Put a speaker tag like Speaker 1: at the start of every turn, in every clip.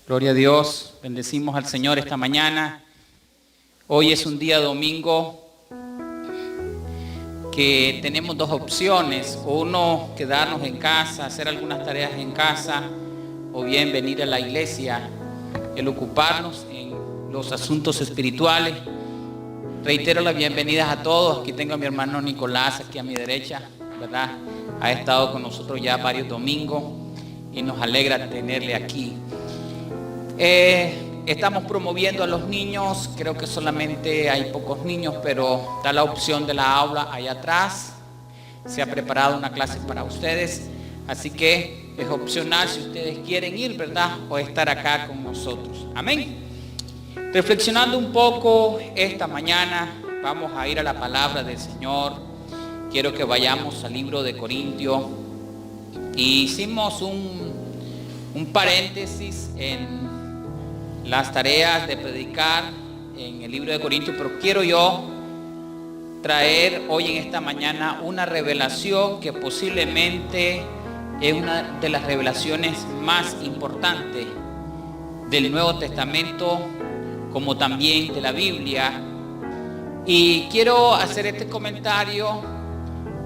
Speaker 1: Gloria a Dios, bendecimos al Señor esta mañana. Hoy es un día domingo que tenemos dos opciones. Uno, quedarnos en casa, hacer algunas tareas en casa, o bien venir a la iglesia, el ocuparnos en los asuntos espirituales. Reitero las bienvenidas a todos. Aquí tengo a mi hermano Nicolás, aquí a mi derecha, ¿verdad? Ha estado con nosotros ya varios domingos y nos alegra tenerle aquí. Estamos promoviendo a los niños. Creo que solamente hay pocos niños, pero está la opción de la aula allá atrás. Se ha preparado una clase para ustedes, así que es opcional si ustedes quieren ir, ¿verdad? O estar acá con nosotros. Amén. Reflexionando un poco esta mañana, vamos a ir a la palabra del Señor. Quiero que vayamos al libro de Corintios. Y hicimos un paréntesis en las tareas de predicar en el libro de Corintios, pero quiero yo traer hoy en esta mañana una revelación que posiblemente es una de las revelaciones más importantes del Nuevo Testamento, como también de la Biblia. Y quiero hacer este comentario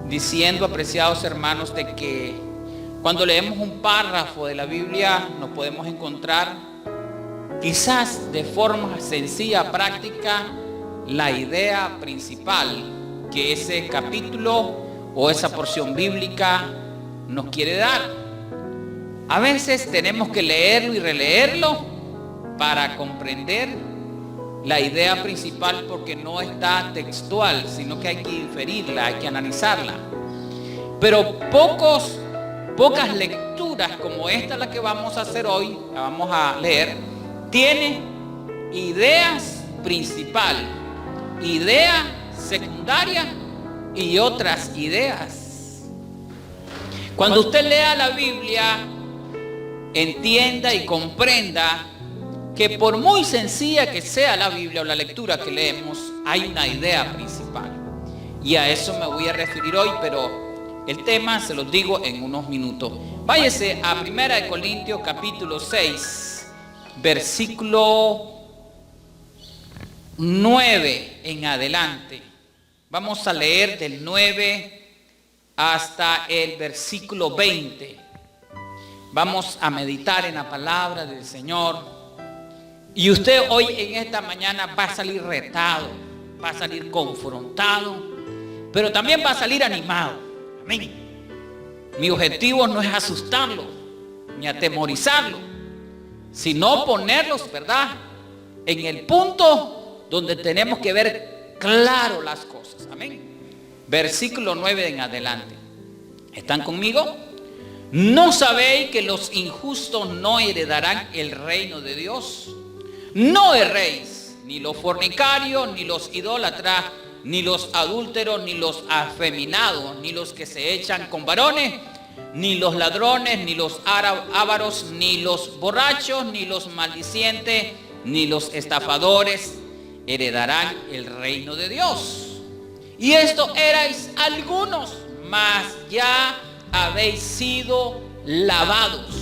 Speaker 1: diciendo, apreciados hermanos, de que cuando leemos un párrafo de la Biblia nos podemos encontrar quizás de forma sencilla, práctica, la idea principal que ese capítulo o esa porción bíblica nos quiere dar. A veces tenemos que leerlo y releerlo para comprender la idea principal, porque no está textual, sino que hay que inferirla, hay que analizarla. Pero pocas lecturas como esta, la que vamos a hacer hoy, la vamos a leer, tiene ideas principales, idea secundaria y otras ideas. Cuando usted lea la Biblia, entienda y comprenda que por muy sencilla que sea la Biblia o la lectura que leemos, hay una idea principal. Y a eso me voy a referir hoy, pero el tema se los digo en unos minutos. Váyase a 1 Corintios capítulo 6. Versículo 9 en adelante. Vamos a leer del 9 hasta el versículo 20. Vamos a meditar en la palabra del Señor. Y usted hoy en esta mañana va a salir retado, va a salir confrontado, pero también va a salir animado. Amén. Mi objetivo no es asustarlo ni atemorizarlo, sino ponerlos, ¿verdad?, en el punto donde tenemos que ver claro las cosas. Amén. Versículo 9 en adelante. ¿Están conmigo? ¿No sabéis que los injustos no heredarán el reino de Dios? No erréis, ni los fornicarios, ni los idólatras, ni los adúlteros, ni los afeminados, ni los que se echan con varones, ni los ladrones, ni los ávaros, ni los borrachos, ni los maldicientes, ni los estafadores heredarán el reino de Dios. Y esto erais algunos, mas ya habéis sido lavados,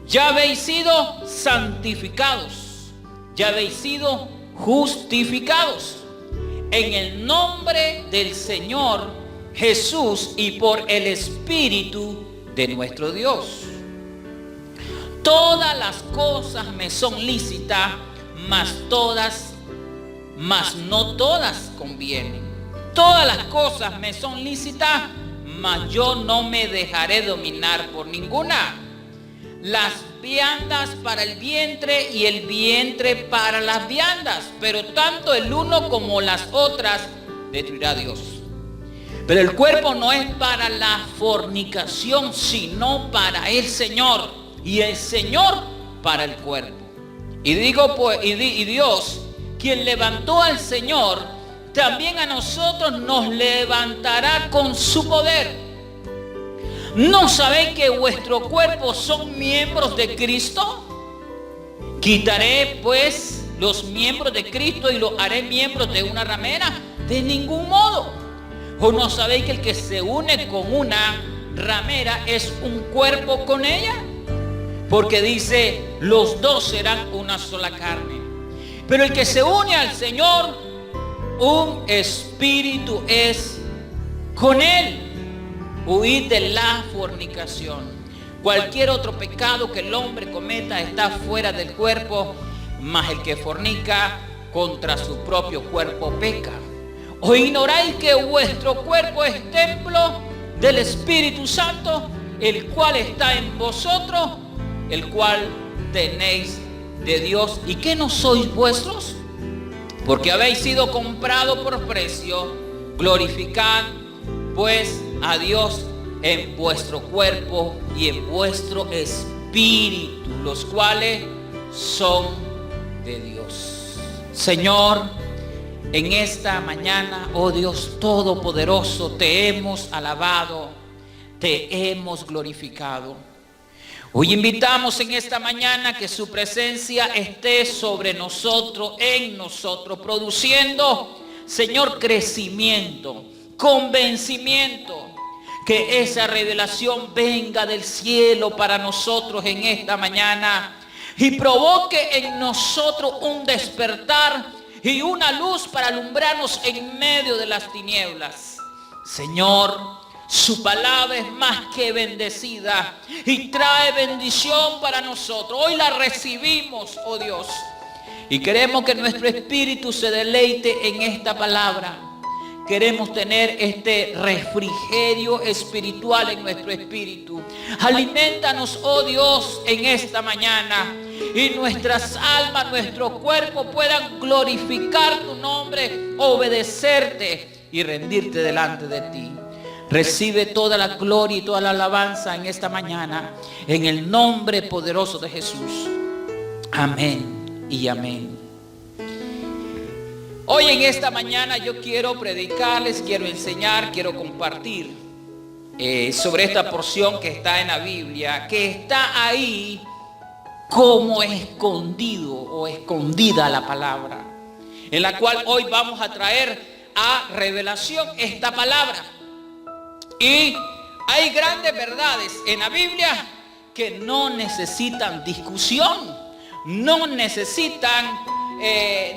Speaker 1: ya habéis sido santificados, ya habéis sido justificados en el nombre del Señor Jesús y por el Espíritu de nuestro Dios. Todas las cosas me son lícitas, mas no todas convienen. Todas las cosas me son lícitas, mas yo no me dejaré dominar por ninguna. Las viandas para el vientre y el vientre para las viandas, pero tanto el uno como las otras destruirá Dios. Pero el cuerpo no es para la fornicación, sino para el Señor, y el Señor para el cuerpo. Y Dios, quien levantó al Señor, también a nosotros nos levantará con su poder. ¿No sabéis que vuestro cuerpo son miembros de Cristo? Quitaré pues los miembros de Cristo y los haré miembros de una ramera. De ningún modo. ¿O no sabéis que el que se une con una ramera es un cuerpo con ella? porque dice, los dos serán una sola carne. Pero el que se une al Señor, un espíritu es con Él. Huid de la fornicación. Cualquier otro pecado que el hombre cometa está fuera del cuerpo, mas el que fornica contra su propio cuerpo peca. ¿O ignoráis que vuestro cuerpo es templo del Espíritu Santo, el cual está en vosotros, el cual tenéis de Dios, y que no sois vuestros? Porque habéis sido comprado por precio. Glorificad pues a Dios en vuestro cuerpo y en vuestro espíritu, los cuales son de Dios. Señor, en esta mañana, oh Dios Todopoderoso, te hemos alabado, te hemos glorificado. Hoy invitamos en esta mañana que su presencia esté sobre nosotros, en nosotros, produciendo, Señor, crecimiento, convencimiento, que esa revelación venga del cielo para nosotros en esta mañana y provoque en nosotros un despertar y una luz para alumbrarnos en medio de las tinieblas. Señor, su palabra es más que bendecida y trae bendición para nosotros. Hoy la recibimos, oh Dios, y queremos que nuestro espíritu se deleite en esta palabra. Queremos tener este refrigerio espiritual en nuestro espíritu. Aliméntanos, oh Dios, en esta mañana, y nuestras almas, nuestro cuerpo puedan glorificar tu nombre, obedecerte y rendirte delante de ti. Recibe toda la gloria y toda la alabanza en esta mañana, en el nombre poderoso de Jesús. Amén y amén. Hoy en esta mañana yo quiero predicarles, quiero enseñar, quiero compartir sobre esta porción que está en la Biblia, que está ahí como escondido o escondida la palabra, en la cual hoy vamos a traer a revelación esta palabra. Y hay grandes verdades en la Biblia que no necesitan discusión, no necesitan,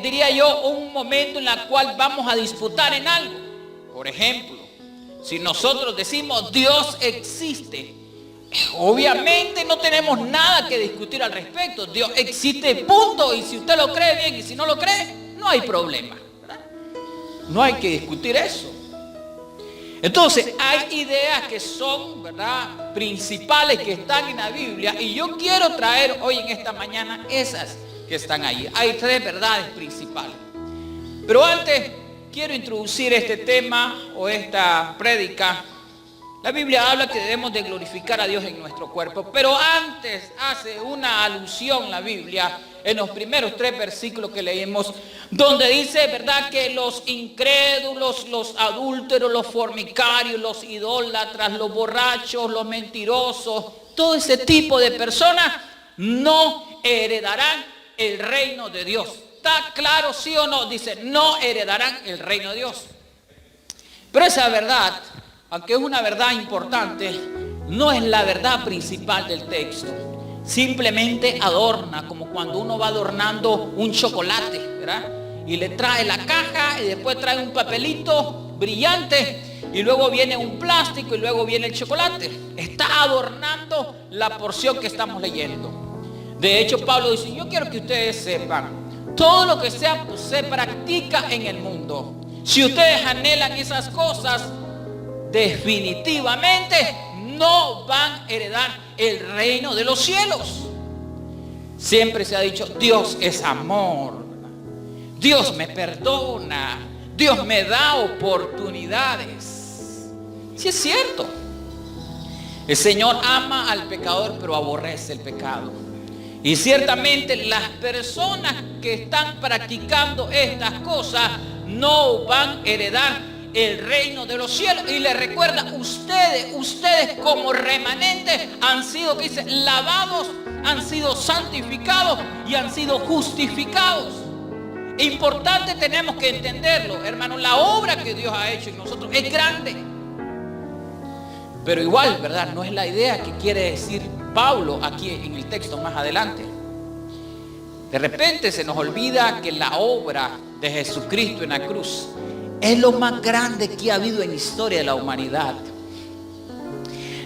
Speaker 1: diría yo, un momento en el cual vamos a disputar en algo. Por ejemplo, si nosotros decimos Dios existe, obviamente no tenemos nada que discutir al respecto. Dios existe, punto. Y si usted lo cree, bien, y si no lo cree, no hay problema, ¿verdad? No hay que discutir eso. Entonces hay ideas que son, ¿verdad?, principales, que están en la Biblia, y yo quiero traer hoy en esta mañana esas que están ahí. Hay tres verdades principales. Pero antes quiero introducir este tema o esta prédica. La Biblia habla que debemos de glorificar a Dios en nuestro cuerpo, pero antes hace una alusión la Biblia en los primeros 3 versículos que leímos, donde dice, ¿verdad?, que los incrédulos, los adúlteros, los fornicarios, los idólatras, los borrachos, los mentirosos, todo ese tipo de personas no heredarán el reino de Dios. ¿Está claro, sí o no? Dice, no heredarán el reino de Dios. Pero esa verdad, aunque es una verdad importante, no es la verdad principal del texto. Simplemente adorna, como cuando uno va adornando un chocolate, ¿verdad? Y le trae la caja y después trae un papelito brillante y luego viene un plástico y luego viene el chocolate. Está adornando la porción que estamos leyendo. De hecho, Pablo dice, yo quiero que ustedes sepan, todo lo que se practica en el mundo, si ustedes anhelan esas cosas, definitivamente no van a heredar el reino de los cielos. Siempre se ha dicho, Dios es amor, Dios me perdona, Dios me da oportunidades. Sí, es cierto. El Señor ama al pecador, pero aborrece el pecado. Y ciertamente las personas que están practicando estas cosas no van a heredar el reino de los cielos. Y les recuerda, ustedes como remanentes han sido, que dice, lavados, han sido santificados y han sido justificados. Importante, tenemos que entenderlo, hermanos. La obra que Dios ha hecho en nosotros es grande, pero igual, ¿verdad?, no es la idea que quiere decir Pablo aquí en el texto más adelante. De repente se nos olvida que la obra de Jesucristo en la cruz es lo más grande que ha habido en la historia de la humanidad.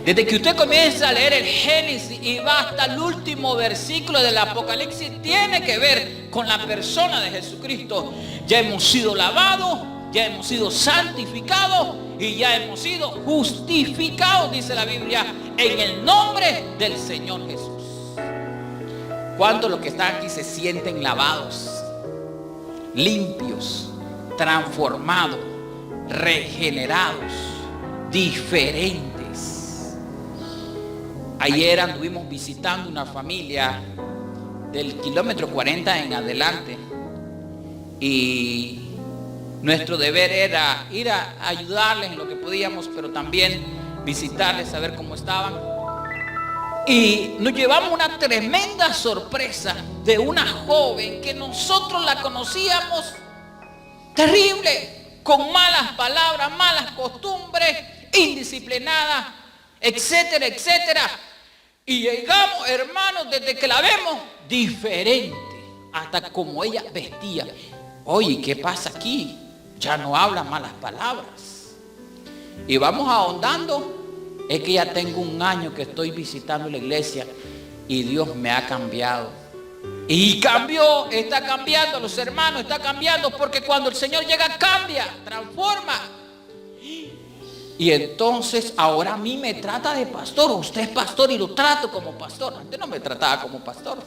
Speaker 1: Desde que usted comienza a leer el Génesis y va hasta el último versículo del Apocalipsis, tiene que ver con la persona de Jesucristo. Ya hemos sido lavados, ya hemos sido santificados y ya hemos sido justificados, dice la Biblia, en el nombre del Señor Jesús. ¿Cuántos los que están aquí se sienten lavados, limpios, transformados, regenerados, diferentes? Ayer anduvimos visitando una familia del kilómetro 40 en adelante y nuestro deber era ir a ayudarles en lo que podíamos, pero también visitarles, saber cómo estaban. Y nos llevamos una tremenda sorpresa de una joven que nosotros la conocíamos terrible, con malas palabras, malas costumbres, indisciplinada, etcétera, etcétera. Y llegamos, hermanos, desde que la vemos, diferente, hasta como ella vestía. Oye, ¿qué pasa aquí? Ya no habla malas palabras. Y vamos ahondando. Es que ya tengo un año que estoy visitando la iglesia y Dios me ha cambiado. Y cambió, está cambiando, los hermanos, está cambiando, porque cuando el Señor llega, cambia, transforma. Y entonces ahora a mí me trata de pastor. Usted es pastor y lo trato como pastor. Antes no me trataba como pastor.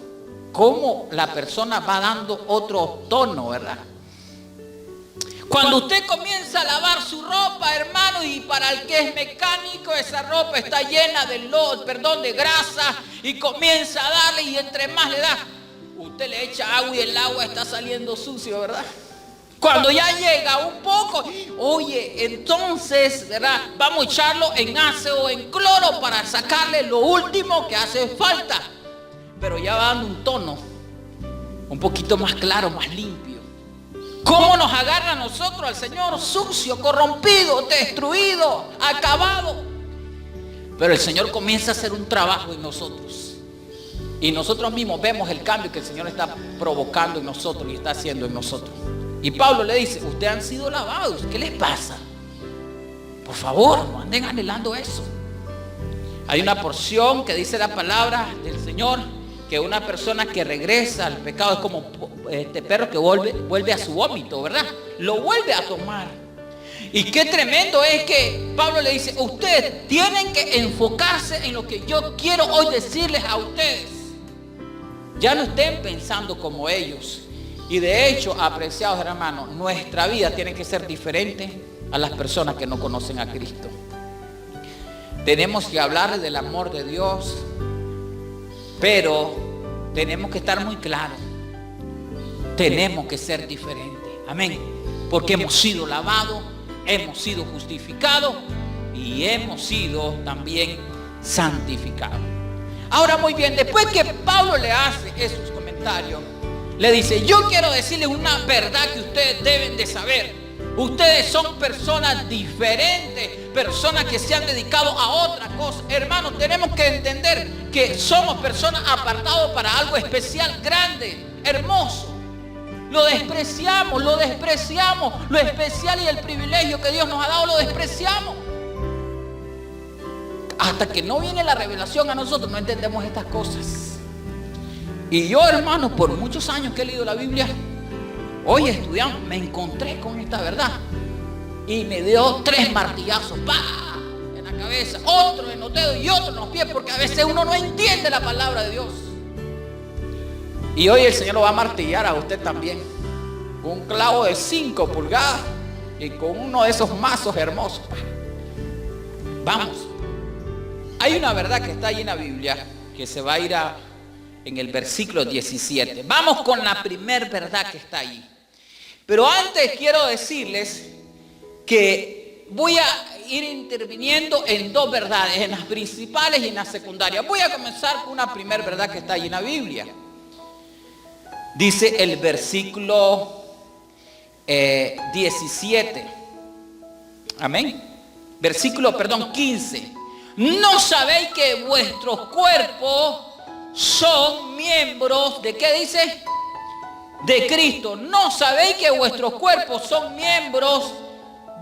Speaker 1: ¿Cómo la persona va dando otro tono, verdad? Cuando usted comienza a lavar su ropa, hermano, y para el que es mecánico, esa ropa está llena de grasa, y comienza a darle, y entre más le da, usted le echa agua y el agua está saliendo sucio, ¿verdad? Cuando ya llega un poco, oye, entonces, ¿verdad? Vamos a echarlo en ácido o en cloro para sacarle lo último que hace falta. Pero ya va dando un tono un poquito más claro, más limpio. ¿Cómo nos agarra a nosotros al Señor? Sucio, corrompido, destruido, acabado. Pero el Señor comienza a hacer un trabajo en nosotros. Y nosotros mismos vemos el cambio que el Señor está provocando en nosotros y está haciendo en nosotros. Y Pablo le dice, ustedes han sido lavados, ¿qué les pasa? Por favor, no anden anhelando eso. Hay una porción que dice la palabra del Señor, que una persona que regresa al pecado es como este perro que vuelve a su vómito, ¿verdad? Lo vuelve a tomar. Y qué tremendo es que Pablo le dice, ustedes tienen que enfocarse en lo que yo quiero hoy decirles a ustedes. Ya no estén pensando como ellos. Y de hecho, apreciados hermanos, nuestra vida tiene que ser diferente a las personas que no conocen a Cristo. Tenemos que hablarles del amor de Dios, pero tenemos que estar muy claros. Tenemos que ser diferentes. Amén. Porque hemos sido lavados, hemos sido justificados y hemos sido también santificados. Ahora muy bien, después que Pablo le hace esos comentarios, le dice, yo quiero decirles una verdad que ustedes deben de saber. Ustedes son personas diferentes, personas que se han dedicado a otra cosa. Hermanos, tenemos que entender que somos personas apartados para algo especial, grande, hermoso. Lo despreciamos, lo especial y el privilegio que Dios nos ha dado, lo despreciamos. Hasta que no viene la revelación a nosotros, no entendemos estas cosas. Y yo, hermanos, por muchos años que he leído la Biblia, hoy estudiando, me encontré con esta verdad. Y me dio 3 martillazos, ¡pah!, en la cabeza, otro en los dedos y otro en los pies, porque a veces uno no entiende la palabra de Dios. Y hoy el Señor lo va a martillar a usted también. Con un clavo de 5 pulgadas y con uno de esos mazos hermosos. Vamos. Hay una verdad que está ahí en la Biblia, que se va a ir en el versículo 17. Vamos con la primer verdad que está ahí. Pero antes quiero decirles que voy a ir interviniendo en 2 verdades, en las principales y en las secundarias. Voy a comenzar con una primera verdad que está ahí en la Biblia. Dice el versículo 17. Amén. 15. ¿No sabéis que vuestros cuerpos son miembros de qué dice? De Cristo. ¿No sabéis que vuestros cuerpos son miembros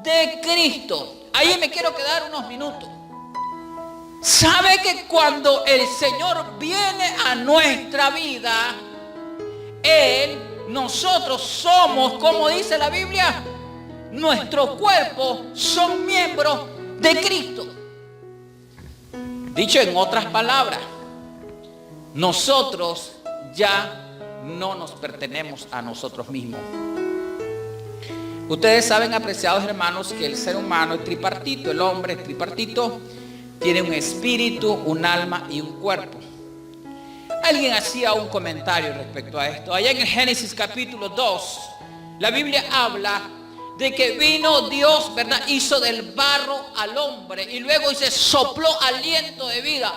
Speaker 1: de Cristo? Ahí me quiero quedar unos minutos. ¿Sabe que cuando el Señor viene a nuestra vida, nosotros somos, como dice la Biblia, nuestros cuerpos son miembros de Cristo? Dicho en otras palabras, nosotros ya no nos pertenecemos a nosotros mismos. Ustedes saben, apreciados hermanos, que el ser humano es tripartito, el hombre es tripartito, tiene un espíritu, un alma y un cuerpo. Alguien hacía un comentario respecto a esto. Allá en el Génesis capítulo 2, la Biblia habla de que vino Dios, ¿verdad? Hizo del barro al hombre y luego dice, sopló aliento de vida.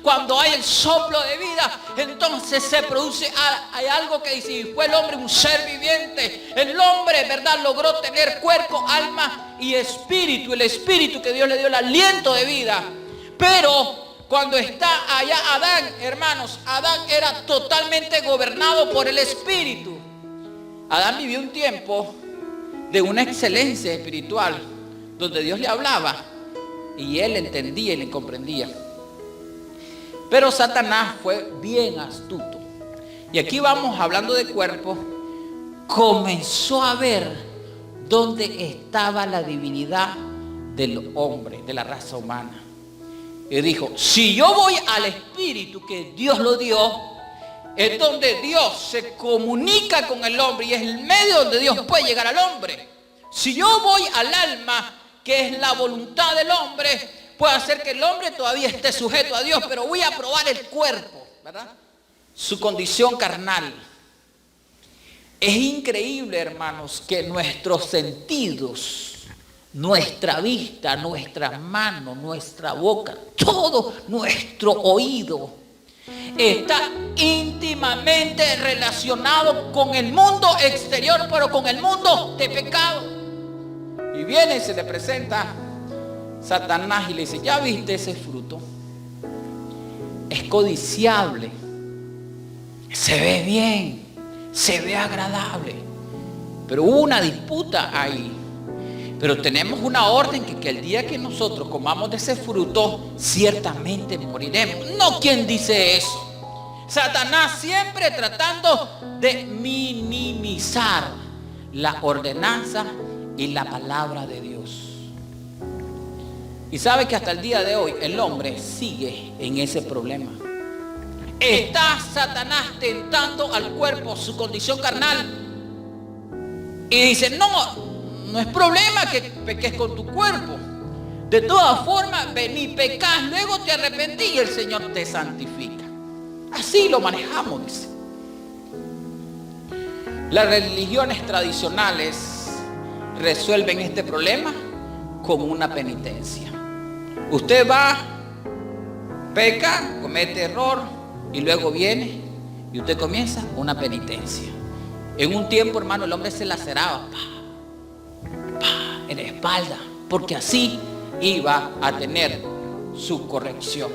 Speaker 1: Cuando hay el soplo de vida, entonces se produce, hay algo que dice, fue el hombre un ser viviente. El hombre, ¿verdad?, logró tener cuerpo, alma y espíritu. El espíritu que Dios le dio el aliento de vida. Pero cuando está allá Adán, hermanos, Adán era totalmente gobernado por el espíritu. Adán vivió un tiempo de una excelencia espiritual, donde Dios le hablaba y él entendía y le comprendía. Pero Satanás fue bien astuto. Y aquí vamos hablando de cuerpo. Comenzó a ver dónde estaba la divinidad del hombre, de la raza humana. Y dijo, si yo voy al espíritu que Dios lo dio, es donde Dios se comunica con el hombre y es el medio donde Dios puede llegar al hombre. Si yo voy al alma, que es la voluntad del hombre, puede hacer que el hombre todavía esté sujeto a Dios, pero voy a probar el cuerpo, ¿verdad? Su condición carnal. Es increíble, hermanos, que nuestros sentidos, nuestra vista, nuestras manos, nuestra boca, todo nuestro oído está íntimamente relacionado con el mundo exterior, pero con el mundo de pecado. Y viene y se le presenta Satanás y le dice, ¿ya viste ese fruto? Es codiciable, se ve bien, se ve agradable, pero hubo una disputa ahí. Pero tenemos una orden que el día que nosotros comamos de ese fruto, ciertamente moriremos. No, ¿quién dice eso? Satanás siempre tratando de minimizar la ordenanza y la palabra de Dios. Y sabe que hasta el día de hoy el hombre sigue en ese problema. Está Satanás tentando al cuerpo, su condición carnal. Y dice, no es problema que peques con tu cuerpo. De todas formas, vení, pecás, luego te arrepentís y el Señor te santifica. Así lo manejamos, dice. Las religiones tradicionales resuelven este problema con una penitencia. Usted va, peca, comete error y luego viene y usted comienza una penitencia. En un tiempo, hermano, el hombre se laceraba en la espalda, porque así iba a tener su corrección.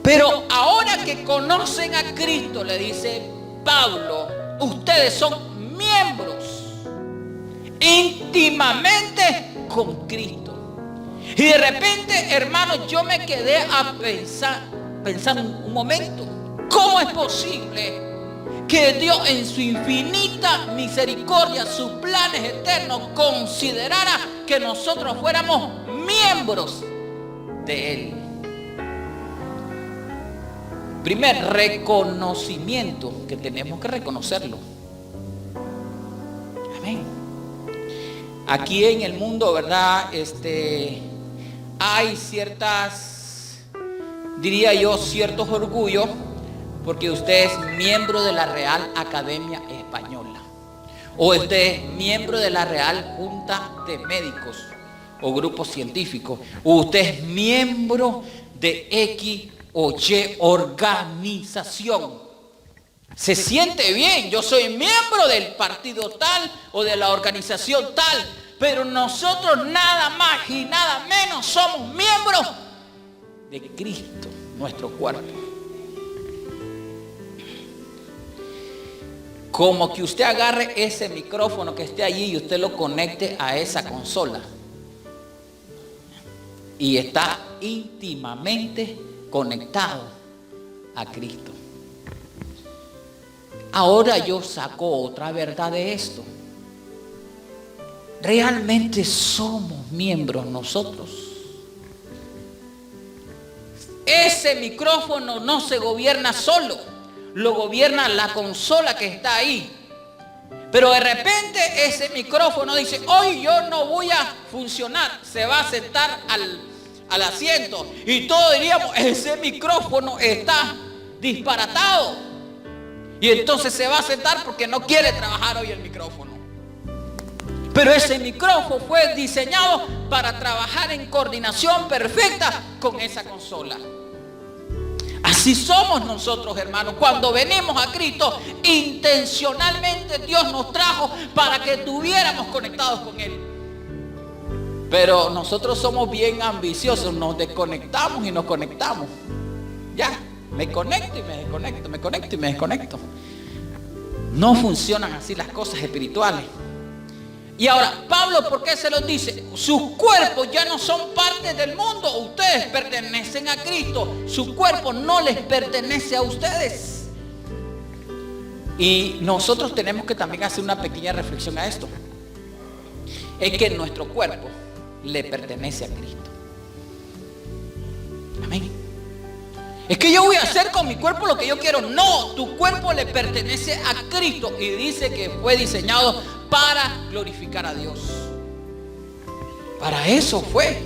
Speaker 1: Pero ahora que conocen a Cristo, le dice Pablo, ustedes son miembros íntimamente con Cristo. Y de repente, hermanos, yo me quedé a pensar un momento, ¿cómo es posible que Dios en su infinita misericordia, sus planes eternos, considerara que nosotros fuéramos miembros de Él? Primer reconocimiento, que tenemos que reconocerlo. Amén. Aquí en el mundo, ¿verdad? Hay diría yo, ciertos orgullos, porque usted es miembro de la Real Academia Española, o usted es miembro de la Real Junta de Médicos o grupo científico, o usted es miembro de X o Y organización. Se siente bien, yo soy miembro del partido tal o de la organización tal, pero nosotros nada más y nada menos somos miembros de Cristo, nuestro cuerpo. Como que usted agarre ese micrófono que esté allí y usted lo conecte a esa consola. Y está íntimamente conectado a Cristo. Ahora yo saco otra verdad de esto. Realmente somos miembros nosotros. Ese micrófono no se gobierna solo, lo gobierna la consola que está ahí. Pero de repente ese micrófono dice: hoy yo no voy a funcionar, se va a sentar al asiento. Y todos diríamos: ese micrófono está disparatado. Y entonces se va a sentar porque no quiere trabajar hoy el micrófono. Pero ese micrófono fue diseñado para trabajar en coordinación perfecta con esa consola. Así somos nosotros, hermanos. Cuando venimos a Cristo, intencionalmente Dios nos trajo para que estuviéramos conectados con Él. Pero nosotros somos bien ambiciosos, nos desconectamos y nos conectamos. Ya, me conecto y me desconecto, me conecto y me desconecto. No funcionan así las cosas espirituales. Y ahora, Pablo, ¿por qué se los dice? Sus cuerpos ya no son parte del mundo. Ustedes pertenecen a Cristo. Su cuerpo no les pertenece a ustedes. Y nosotros tenemos que también hacer una pequeña reflexión a esto. Es que nuestro cuerpo le pertenece a Cristo. Amén. Es que yo voy a hacer con mi cuerpo lo que yo quiero. No, tu cuerpo le pertenece a Cristo. Y dice que fue diseñado para glorificar a Dios. Para eso fue.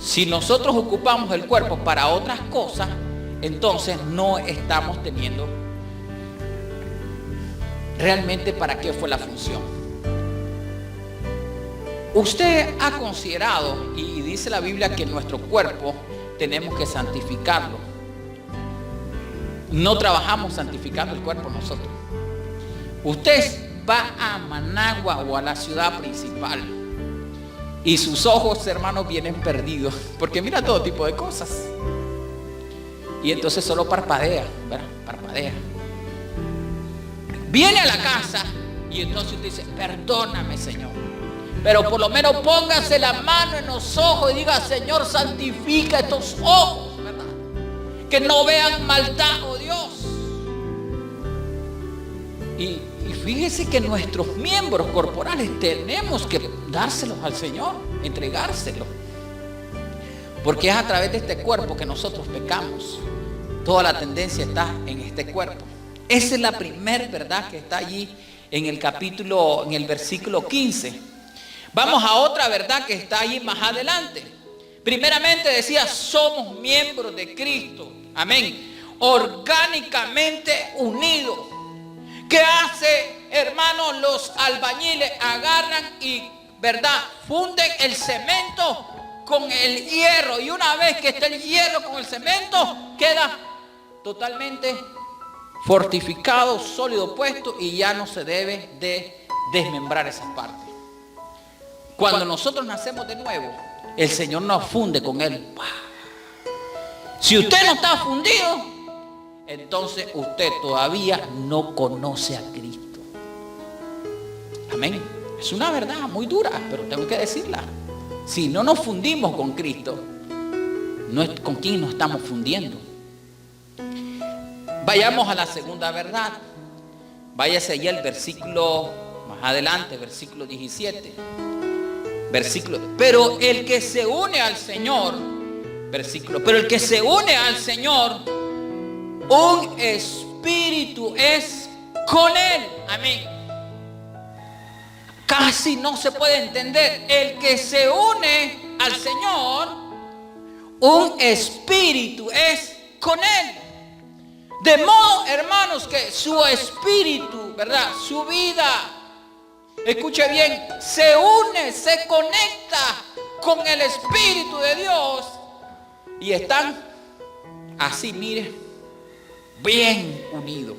Speaker 1: Si nosotros ocupamos el cuerpo para otras cosas, entonces no estamos teniendo realmente para qué fue la función. Usted ha considerado, y dice la Biblia, que nuestro cuerpo tenemos que santificarlo. No trabajamos santificando el cuerpo nosotros. Usted va a Managua o a la ciudad principal y sus ojos, hermanos, vienen perdidos porque mira todo tipo de cosas y entonces solo parpadea, ¿verdad? Parpadea. Viene a la casa y entonces usted dice: perdóname, Señor, pero por lo menos póngase la mano en los ojos y diga: Señor, santifica estos ojos, ¿verdad? Que no vean maldad, oh Dios. Y fíjese que nuestros miembros corporales tenemos que dárselos al Señor, entregárselos. Porque es a través de este cuerpo que nosotros pecamos. Toda la tendencia está en este cuerpo. Esa es la primera verdad que está allí en el versículo 15. Vamos a otra verdad que está allí más adelante. Primeramente decía: somos miembros de Cristo. Amén. Orgánicamente unidos. ¿Qué hace, hermanos? Los albañiles agarran y, ¿verdad?, funden el cemento con el hierro. Y una vez que está el hierro con el cemento, queda totalmente fortificado, sólido, puesto, y ya no se debe de desmembrar esas partes. Cuando nosotros nacemos de nuevo, el Señor nos funde con Él. Si usted no está fundido, entonces usted todavía no conoce a Cristo. Amén. Es una verdad muy dura, pero tengo que decirla. Si no nos fundimos con Cristo, ¿con quién nos estamos fundiendo? Vayamos a la segunda verdad. Váyase allí al versículo más adelante, versículo 17. Pero el que se une al Señor, pero el que se une al Señor, un espíritu es con Él. Amén. Casi no se puede entender. El que se une al Señor, un espíritu es con Él. De modo, hermanos, que su espíritu, ¿verdad?, su vida, escuche bien, se une, se conecta con el Espíritu de Dios. Y están así, mire, bien unidos.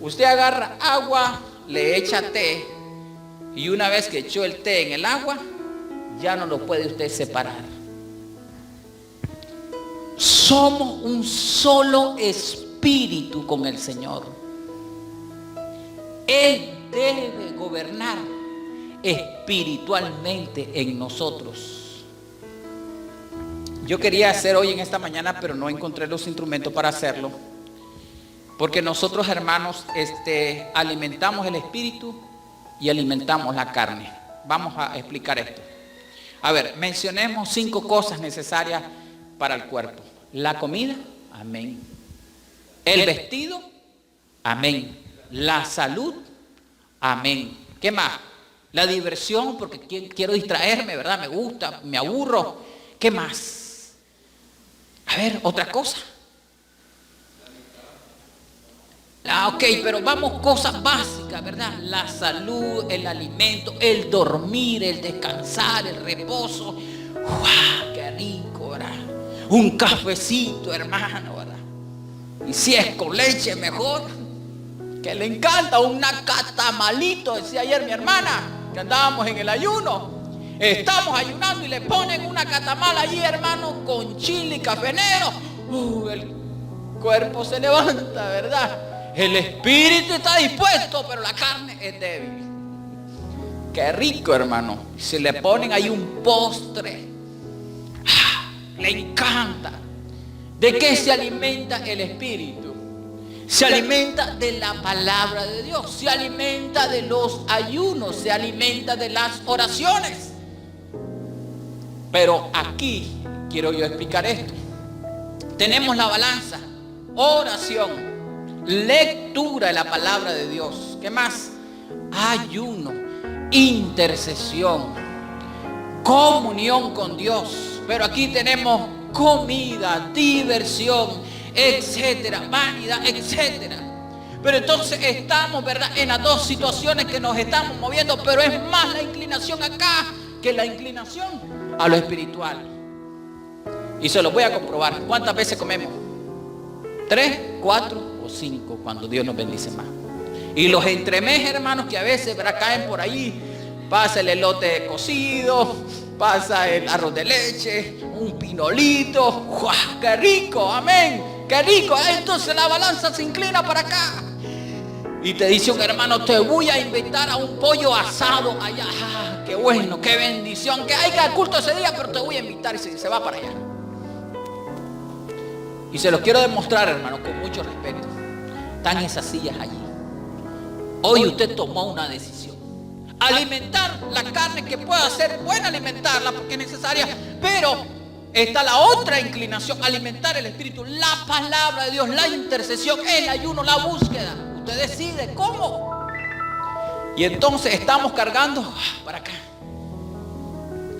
Speaker 1: Usted agarra agua, le echa té, y una vez que echó el té en el agua, ya no lo puede usted separar. somos un solo espíritu con el Señor. Él debe gobernar espiritualmente en nosotros. Yo quería hacer hoy en esta mañana, pero no encontré los instrumentos para hacerlo. Porque nosotros, hermanos, alimentamos el espíritu y alimentamos la carne. Vamos a explicar esto. A ver, mencionemos 5 cosas necesarias para el cuerpo. La comida, amén. El vestido, amén. La salud, amén. ¿Qué más? La diversión, porque quiero distraerme, ¿verdad? Me gusta, me aburro. ¿Qué más? A ver, otra cosa. Ok, pero vamos, cosas básicas, ¿verdad? La salud, el alimento, el dormir, el descansar, el reposo. ¡Guau! ¡Qué rico!, ¿verdad? Un cafecito, hermano, ¿verdad? Y si es con leche, mejor. Que le encanta una catamalito, decía ayer mi hermana, que andábamos en el ayuno. Estamos ayunando y le ponen una catamala allí, hermano, con chile y cafenero. El cuerpo se levanta, ¿verdad? El espíritu está dispuesto, pero la carne es débil. Qué rico, hermano. Si le ponen ahí un postre, le encanta. ¿De qué se alimenta el espíritu? Se alimenta de la palabra de Dios, se alimenta de los ayunos, se alimenta de las oraciones. Pero aquí quiero yo explicar esto. Tenemos la balanza, oración, lectura de la palabra de Dios. ¿Qué más? Ayuno, intercesión, comunión con Dios. Pero aquí tenemos comida, diversión, etcétera, vanidad, etcétera. Pero entonces estamos, ¿verdad?, en las dos situaciones que nos estamos moviendo, pero es más la inclinación acá que la inclinación a lo espiritual. Y se lo voy a comprobar. ¿Cuántas veces comemos? 3, 4 o 5 cuando Dios nos bendice más. Y los entremés, hermanos, que a veces, ¿verdad?, caen por ahí. Pasa el elote cocido, pasa el arroz de leche, un pinolito. ¡Guau! ¡Qué rico! ¡Amén! ¡Qué rico! Entonces la balanza se inclina para acá. Y te dice un hermano, te voy a invitar a un pollo asado allá. ¡Ah, qué bueno! ¡Qué bendición! Que hay que dar culto ese día, pero te voy a invitar. Y se va para allá. Y se los quiero demostrar, hermano, con mucho respeto. Están esas sillas allí. Hoy usted tomó una decisión. Alimentar la carne, que pueda ser buena alimentarla porque es necesaria, pero está la otra inclinación, alimentar el espíritu, la palabra de Dios, la intercesión, el ayuno, la búsqueda. Usted decide cómo. Y entonces estamos cargando para acá.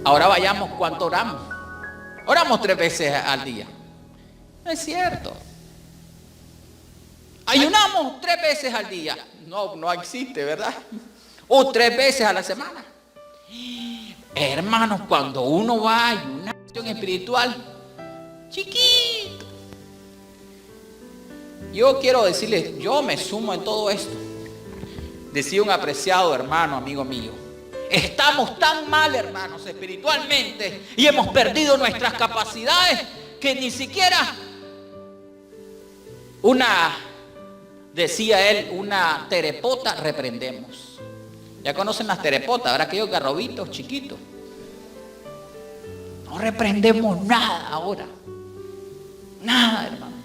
Speaker 1: Ahora vayamos, ¿cuánto oramos? Oramos 3 veces al día. No es cierto. Ayunamos 3 veces al día. No existe, ¿verdad? O 3 veces a la semana. Hermanos, cuando uno va a ayunar espiritual, chiquito. Yo quiero decirles, yo me sumo en todo esto. Decía un apreciado hermano, amigo mío, estamos tan mal, hermanos, espiritualmente, y hemos perdido nuestras capacidades que ni siquiera decía él, una terepota reprendemos. Ya conocen las terepotas, ¿verdad? Aquellos garrobitos chiquitos. No reprendemos nada ahora. Nada, hermano.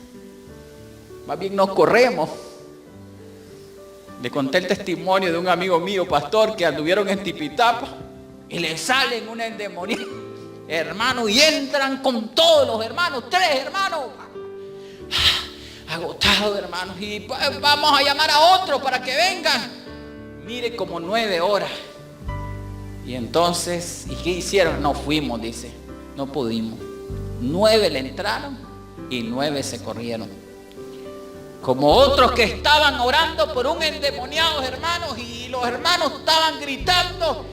Speaker 1: Más bien nos corremos. Le conté el testimonio de un amigo mío, pastor, que anduvieron en Tipitapa y le salen una endemoniada, hermano, y entran con todos los hermanos, 3 hermanos. Agotados, hermanos, y pues vamos a llamar a otro para que vengan. Mire, como 9 horas. Y entonces, ¿y qué hicieron? No fuimos, dice. No pudimos. 9 le entraron y 9 se corrieron. Como otros que estaban orando por un endemoniado, hermanos, y los hermanos estaban gritando,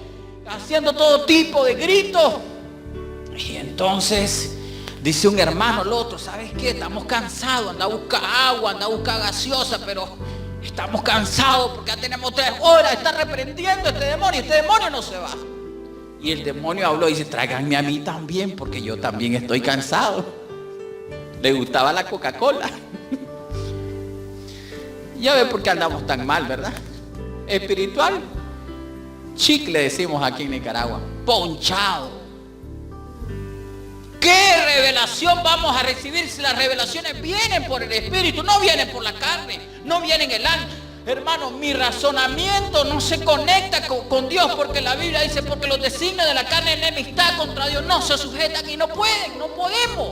Speaker 1: haciendo todo tipo de gritos. Y entonces dice un hermano al otro, ¿sabes qué? Estamos cansados, anda a buscar agua, anda a buscar gaseosa, pero estamos cansados porque ya tenemos 3 horas, está reprendiendo este demonio no se va. Y el demonio habló y dice, tráiganme a mí también, porque yo también estoy cansado. Le gustaba la Coca-Cola. Ya ve por qué andamos tan mal, ¿verdad? Espiritual, chicle decimos aquí en Nicaragua, ponchado. ¿Qué revelación vamos a recibir si las revelaciones vienen por el Espíritu, no vienen por la carne, no vienen el alma? Hermano, mi razonamiento no se conecta con Dios, porque la Biblia dice, porque los designios de la carne de enemistad contra Dios no se sujetan y no pueden, no podemos.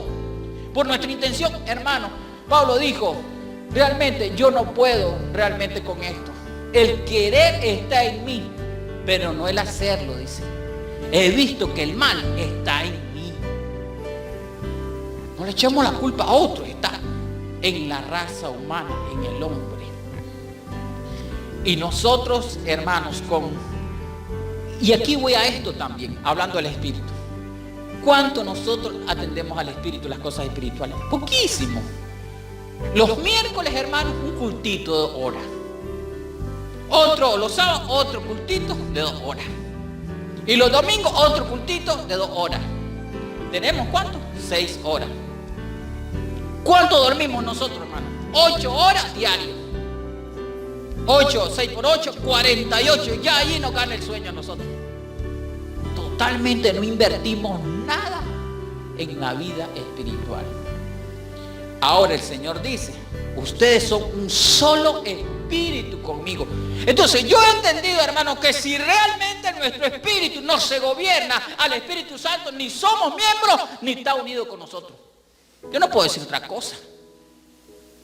Speaker 1: Por nuestra intención, hermano, Pablo dijo, realmente yo no puedo realmente con esto. El querer está en mí, pero no el hacerlo, dice. He visto que el mal está en mí. No le echemos la culpa a otro, está en la raza humana, en el hombre. Y nosotros, hermanos, y aquí voy a esto también, hablando del Espíritu. ¿Cuánto nosotros atendemos al Espíritu, las cosas espirituales? Poquísimo. Los miércoles, hermanos, un cultito de 2 horas. Los sábados, otro cultito de 2 horas. Y los domingos, otro cultito de 2 horas. ¿Tenemos cuánto? 6 horas. ¿Cuánto dormimos nosotros, hermanos? 8 horas diarias. 6 por 8, 48. Ya allí nos gana el sueño a nosotros. Totalmente no invertimos nada en la vida espiritual. Ahora el Señor dice, ustedes son un solo espíritu conmigo. Entonces yo he entendido, hermano, que si realmente nuestro espíritu no se gobierna al Espíritu Santo, ni somos miembros, ni está unido con nosotros. Yo no puedo decir otra cosa.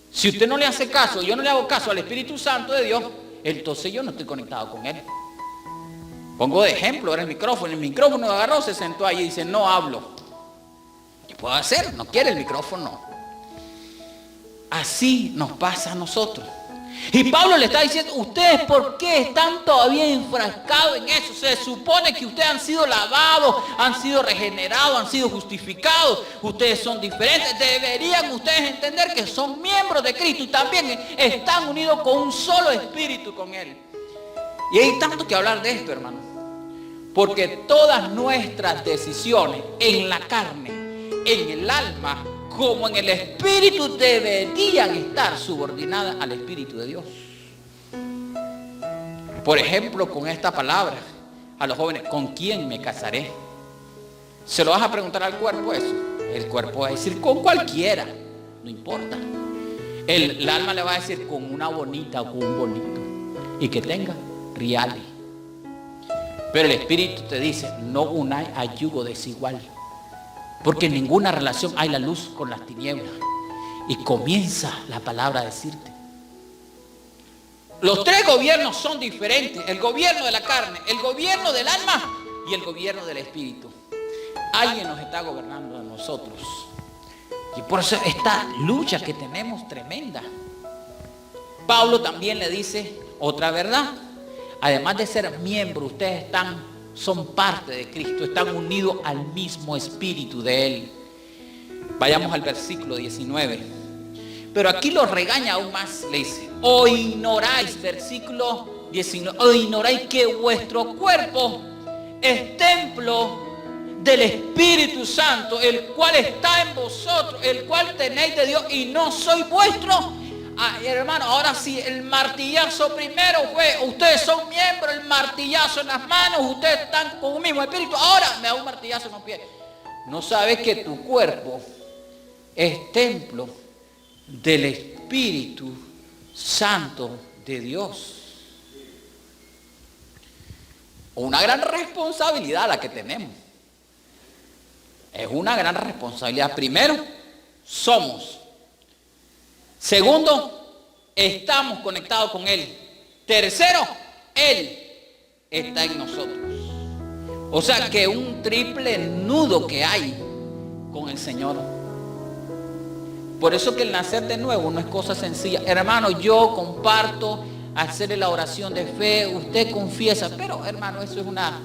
Speaker 1: Si usted no le hace caso, yo no le hago caso al Espíritu Santo de Dios, entonces yo no estoy conectado con Él. Pongo de ejemplo, era el micrófono agarró, se sentó ahí y dice, no hablo. ¿Qué puedo hacer? No quiere el micrófono. Así nos pasa a nosotros. Y Pablo le está diciendo, ustedes ¿por qué están todavía enfrascados en eso? Se supone que ustedes han sido lavados, han sido regenerados, han sido justificados. Ustedes son diferentes. Deberían ustedes entender que son miembros de Cristo y también están unidos con un solo espíritu con Él. Y hay tanto que hablar de esto, hermano. Porque todas nuestras decisiones en la carne, en el alma, como en el espíritu, deberían estar subordinadas al Espíritu de Dios. Por ejemplo, con esta palabra, a los jóvenes, ¿con quién me casaré? ¿Se lo vas a preguntar al cuerpo eso? El cuerpo va a decir, con cualquiera, no importa. El alma le va a decir, con una bonita o con un bonito. Y que tenga reales. Pero el espíritu te dice, no unáis a yugo desigual. Porque en ninguna relación hay la luz con las tinieblas. Y comienza la palabra a decirte. Los 3 gobiernos son diferentes. El gobierno de la carne, el gobierno del alma y el gobierno del espíritu. Alguien nos está gobernando a nosotros. Y por eso esta lucha que tenemos tremenda. Pablo también le dice otra verdad. Además de ser miembros, ustedes son parte de Cristo, están unidos al mismo espíritu de Él. Vayamos al versículo 19. Pero aquí lo regaña aún más, le dice, o ignoráis, versículo 19, o ignoráis que vuestro cuerpo es templo del Espíritu Santo, el cual está en vosotros, el cual tenéis de Dios y no sois vuestro. Hermano, ahora sí, el martillazo primero fue, ustedes son miembros, el martillazo en las manos, ustedes están con un mismo espíritu, ahora me da un martillazo en los pies. ¿No sabes que tu cuerpo es templo del Espíritu Santo de Dios? Una gran responsabilidad la que tenemos. Es una gran responsabilidad. Primero, somos. Segundo, estamos conectados con Él. Tercero, Él está en nosotros. O sea que un triple nudo que hay con el Señor. Por eso que el nacer de nuevo no es cosa sencilla. Hermano, yo comparto hacer la oración de fe, usted confiesa, pero hermano, eso es una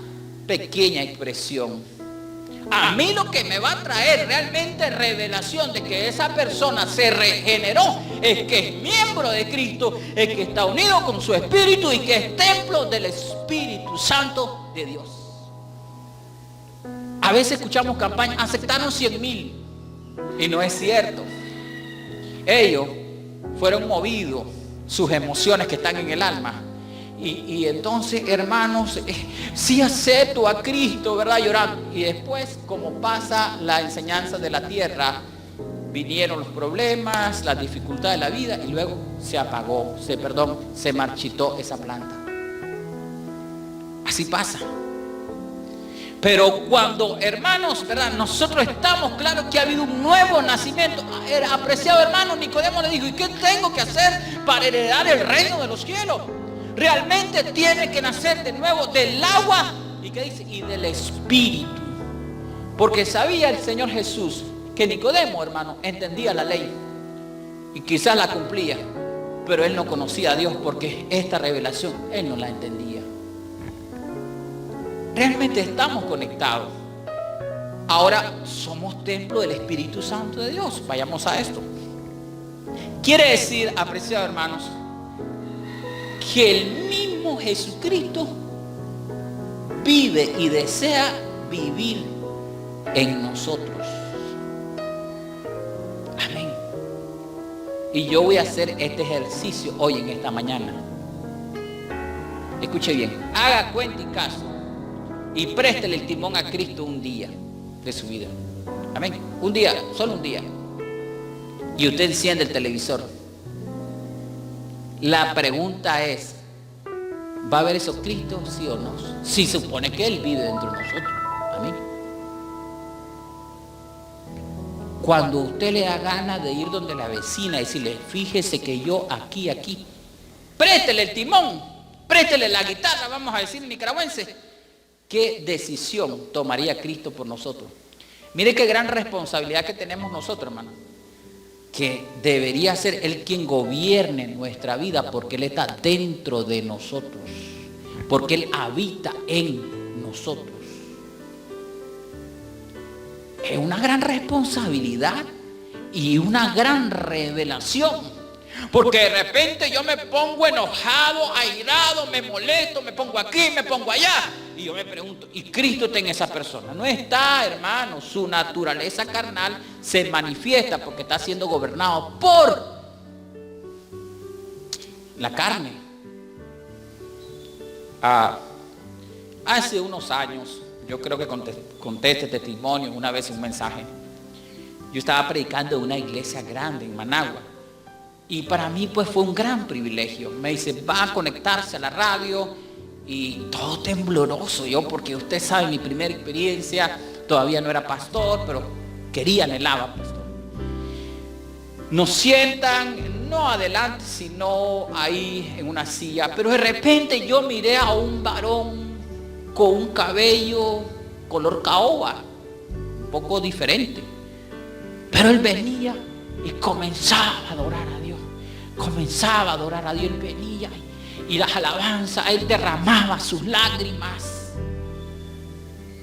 Speaker 1: pequeña expresión. A mí lo que me va a traer realmente revelación de que esa persona se regeneró es que es miembro de Cristo, es que está unido con su Espíritu y que es templo del Espíritu Santo de Dios. A veces escuchamos campañas, aceptaron 100,000 y no es cierto. Ellos fueron movidos, sus emociones que están en el alma. Y entonces, hermanos, sí acepto a Cristo, ¿verdad? Llorando. Y después, como pasa la enseñanza de la tierra, vinieron los problemas, las dificultades de la vida y luego se apagó, se marchitó esa planta. Así pasa. Pero cuando, hermanos, ¿verdad? Nosotros estamos claros que ha habido un nuevo nacimiento. Era apreciado hermano, Nicodemo le dijo, ¿y qué tengo que hacer para heredar el reino de los cielos? Realmente tiene que nacer de nuevo del agua, ¿y qué dice? Y del Espíritu. Porque sabía el Señor Jesús que Nicodemo, hermano, entendía la ley y quizás la cumplía, pero él no conocía a Dios porque esta revelación él no la entendía. Realmente estamos conectados. Ahora somos templo del Espíritu Santo de Dios. Vayamos a esto. Quiere decir, apreciados hermanos, que el mismo Jesucristo vive y desea vivir en nosotros. Amén. Y yo voy a hacer este ejercicio hoy en esta mañana. Escuche bien, haga cuenta y caso y préstele el timón a Cristo un día de su vida. Amén. Un día, solo un día. Y usted enciende el televisor. La pregunta es, ¿va a haber eso Cristo, sí o no? Si supone que Él vive dentro de nosotros. Amén. Cuando usted le da ganas de ir donde la vecina y decirle, fíjese que yo aquí, préstele el timón, préstele la guitarra, vamos a decir nicaragüense. ¿Qué decisión tomaría Cristo por nosotros? Mire qué gran responsabilidad que tenemos nosotros, hermano. Que debería ser Él quien gobierne nuestra vida porque Él está dentro de nosotros. Porque Él habita en nosotros. Es una gran responsabilidad y una gran revelación. Porque de repente yo me pongo enojado, airado, me molesto, me pongo aquí, me pongo allá. Y yo me pregunto, ¿y Cristo está en esa persona? No está, hermano. Su naturaleza carnal se manifiesta porque está siendo gobernado por la carne. Hace unos años, yo creo que conté este testimonio una vez en un mensaje. Yo estaba predicando en una iglesia grande en Managua. Y para mí pues fue un gran privilegio. Me dice, va a conectarse a la radio. Y todo tembloroso yo, porque usted sabe, mi primera experiencia, todavía no era pastor, pero anhelaba pastor. Nos sientan, no adelante, sino ahí en una silla. Pero de repente yo miré a un varón con un cabello color caoba, un poco diferente. Pero él venía y comenzaba a adorar a Dios. Él venía y las alabanzas, él derramaba sus lágrimas.